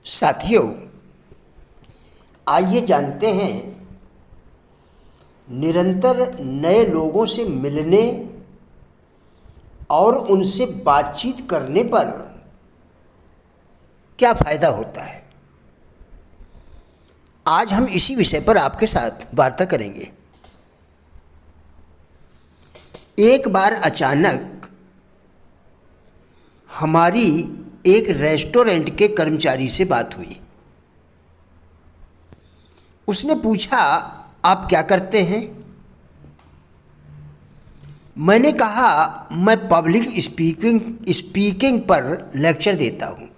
साथियों, आइए जानते हैं निरंतर नए लोगों से मिलने और उनसे बातचीत करने पर क्या फ़ायदा होता है। आज हम इसी विषय पर आपके साथ वार्ता करेंगे। एक बार अचानक हमारी एक रेस्टोरेंट के कर्मचारी से बात हुई। उसने पूछा, आप क्या करते हैं? मैंने कहा, मैं पब्लिक स्पीकिंग पर लेक्चर देता हूँ।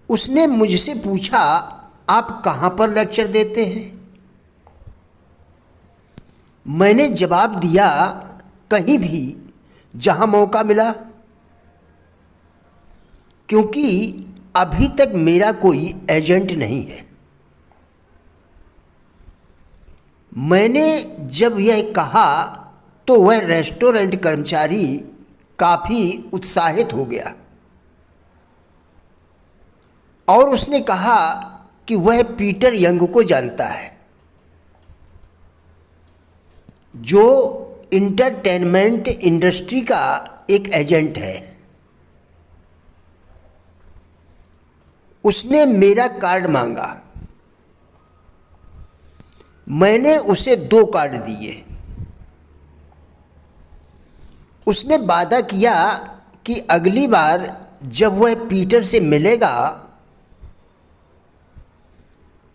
उसने मुझसे पूछा, आप कहाँ पर लेक्चर देते हैं? मैंने जवाब दिया, कहीं भी जहाँ मौका मिला, क्योंकि अभी तक मेरा कोई एजेंट नहीं है। मैंने जब यह कहा तो वह रेस्टोरेंट कर्मचारी काफ़ी उत्साहित हो गया और उसने कहा कि वह पीटर यंग को जानता है, जो इंटरटेनमेंट इंडस्ट्री का एक एजेंट है। उसने मेरा कार्ड मांगा। मैंने उसे 2 कार्ड दिए। उसने वादा किया कि अगली बार जब वह पीटर से मिलेगा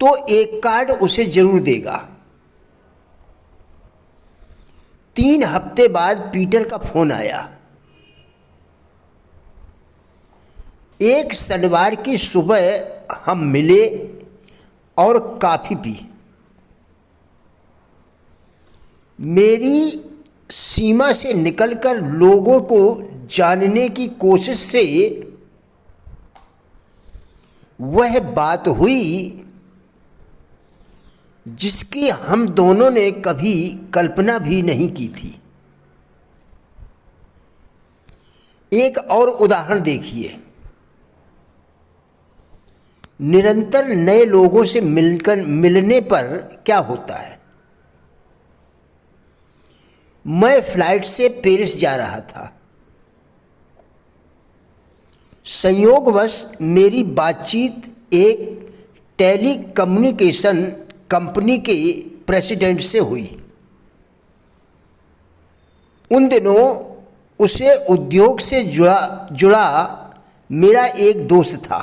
तो 1 कार्ड उसे जरूर देगा। 3 हफ्ते बाद पीटर का फ़ोन आया। एक शनिवार की सुबह हम मिले और कॉफ़ी पी। मेरी सीमा से निकलकर लोगों को जानने की कोशिश से वह बात हुई जिसकी हम दोनों ने कभी कल्पना भी नहीं की थी। एक और उदाहरण देखिए। निरंतर नए लोगों से मिलने पर क्या होता है। मैं फ्लाइट से पेरिस जा रहा था। संयोगवश मेरी बातचीत एक टेली कम्युनिकेशन कंपनी के प्रेसिडेंट से हुई। उन दिनों उसे उद्योग से जुड़ा मेरा एक दोस्त था,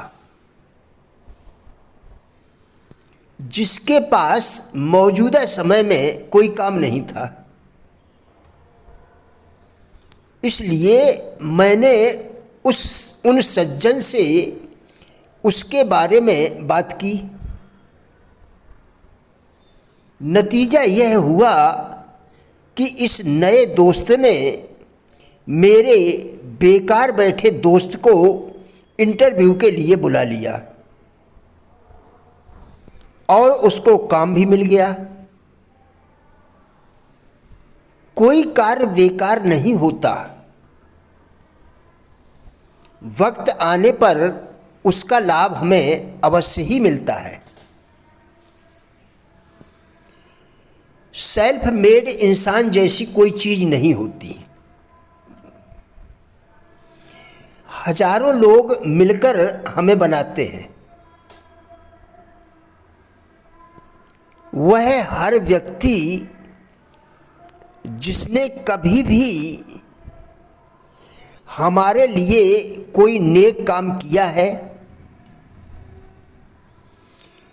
जिसके पास मौजूदा समय में कोई काम नहीं था। इसलिए मैंने उन सज्जन से उसके बारे में बात की। नतीजा यह हुआ कि इस नए दोस्त ने मेरे बेकार बैठे दोस्त को इंटरव्यू के लिए बुला लिया और उसको काम भी मिल गया। कोई कार्य बेकार नहीं होता। वक्त आने पर उसका लाभ हमें अवश्य ही मिलता है। सेल्फ मेड इंसान जैसी कोई चीज़ नहीं होती। हजारों लोग मिलकर हमें बनाते हैं। वह हर व्यक्ति जिसने कभी भी हमारे लिए कोई नेक काम किया है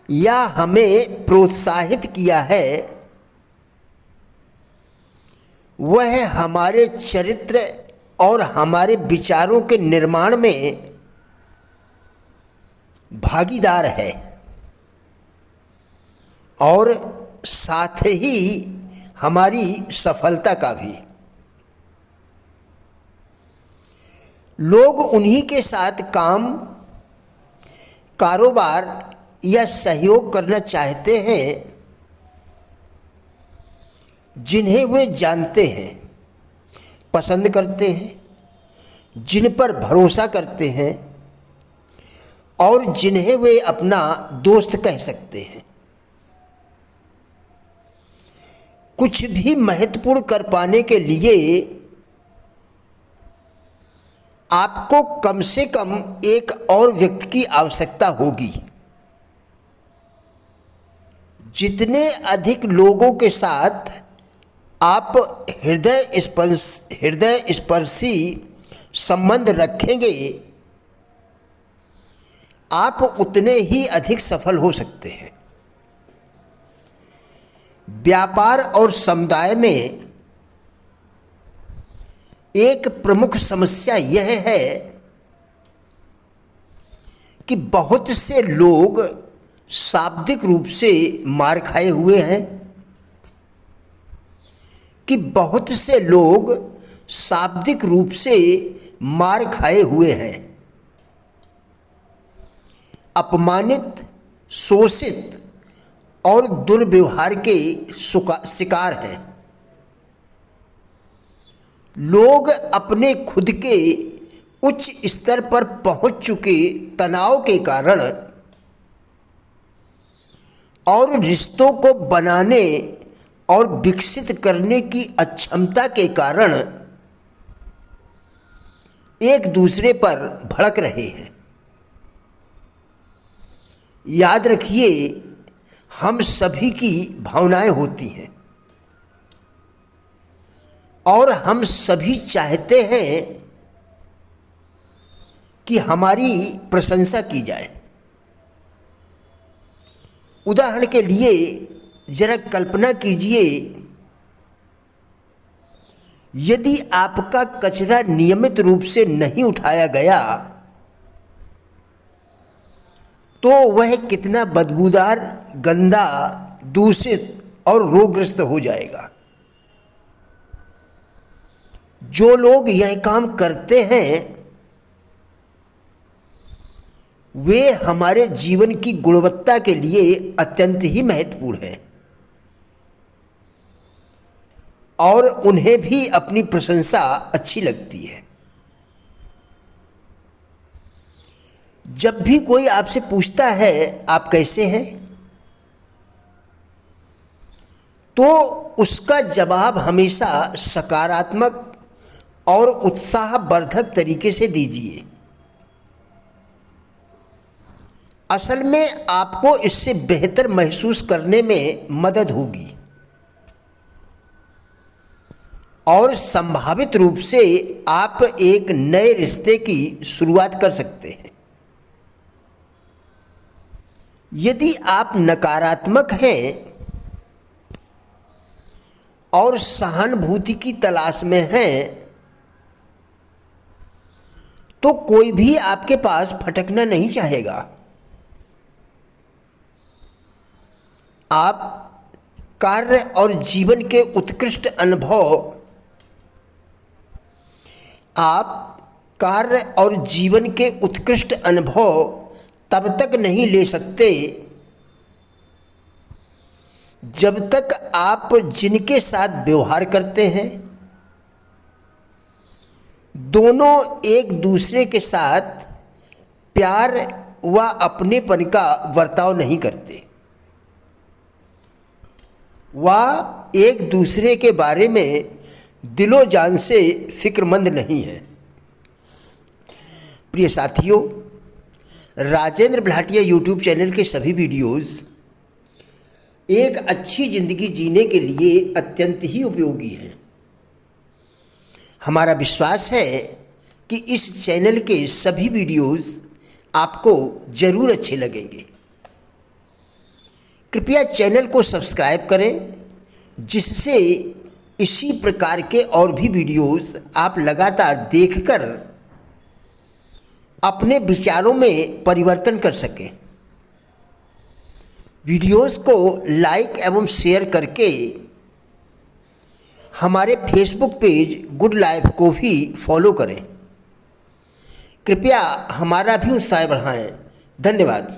या हमें प्रोत्साहित किया है, वह हमारे चरित्र और हमारे विचारों के निर्माण में भागीदार है और साथ ही हमारी सफलता का भी। लोग उन्हीं के साथ काम, कारोबार या सहयोग करना चाहते हैं जिन्हें वे जानते हैं, पसंद करते हैं, जिन पर भरोसा करते हैं और जिन्हें वे अपना दोस्त कह सकते हैं। कुछ भी महत्वपूर्ण कर पाने के लिए आपको कम से कम एक और व्यक्ति की आवश्यकता होगी। जितने अधिक लोगों के साथ आप हृदय स्पर्शी संबंध रखेंगे, आप उतने ही अधिक सफल हो सकते हैं। व्यापार और समुदाय में एक प्रमुख समस्या यह है कि बहुत से लोग शाब्दिक रूप से मार खाए हुए हैं, अपमानित, शोषित और दुर्व्यवहार के शिकार हैं। लोग अपने खुद के उच्च स्तर पर पहुंच चुके तनाव के कारण और रिश्तों को बनाने और विकसित करने की अक्षमता के कारण एक दूसरे पर भड़क रहे हैं। याद रखिए, हम सभी की भावनाएं होती हैं और हम सभी चाहते हैं कि हमारी प्रशंसा की जाए। उदाहरण के लिए जरा कल्पना कीजिए, यदि आपका कचरा नियमित रूप से नहीं उठाया गया तो वह कितना बदबूदार, गंदा, दूषित और रोगग्रस्त हो जाएगा। जो लोग यह काम करते हैं वे हमारे जीवन की गुणवत्ता के लिए अत्यंत ही महत्वपूर्ण हैं और उन्हें भी अपनी प्रशंसा अच्छी लगती है। जब भी कोई आपसे पूछता है आप कैसे हैं, तो उसका जवाब हमेशा सकारात्मक और उत्साहवर्धक तरीके से दीजिए। असल में आपको इससे बेहतर महसूस करने में मदद होगी और संभावित रूप से आप एक नए रिश्ते की शुरुआत कर सकते हैं। यदि आप नकारात्मक हैं और सहानुभूति की तलाश में हैं, तो कोई भी आपके पास फटकना नहीं चाहेगा। आप कार्य और जीवन के उत्कृष्ट अनुभव तब तक नहीं ले सकते जब तक आप जिनके साथ व्यवहार करते हैं दोनों एक दूसरे के साथ प्यार व अपनेपन का बर्ताव नहीं करते, वह एक दूसरे के बारे में दिलो जान से फिक्रमंद नहीं है। प्रिय साथियों, राजेंद्र भाटिया यूट्यूब चैनल के सभी वीडियोस एक अच्छी ज़िंदगी जीने के लिए अत्यंत ही उपयोगी हैं। हमारा विश्वास है कि इस चैनल के सभी वीडियोस आपको ज़रूर अच्छे लगेंगे। कृपया चैनल को सब्सक्राइब करें, जिससे इसी प्रकार के और भी वीडियोस आप लगातार देखकर अपने विचारों में परिवर्तन कर सकें। वीडियोस को लाइक एवं शेयर करके हमारे फेसबुक पेज गुड लाइफ को भी फॉलो करें। कृपया हमारा भी उत्साह बढ़ाएं। धन्यवाद।